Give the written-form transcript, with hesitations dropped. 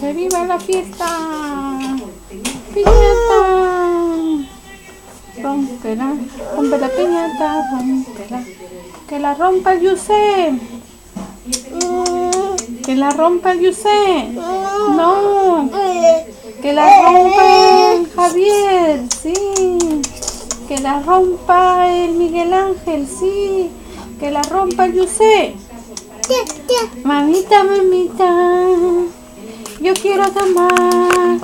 ¡Que viva la fiesta! ¡Piñata! Rompe la piñata, rómpela. ¡Que la rompa el Yusef! ¡Que la rompa el Yusef! ¡No! ¡Que la rompa el Javier! ¡Sí! ¡Que la rompa el Miguel Ángel! ¡Sí! ¡Que la rompa el Yusef! Mamita, mamita, yo quiero tomar.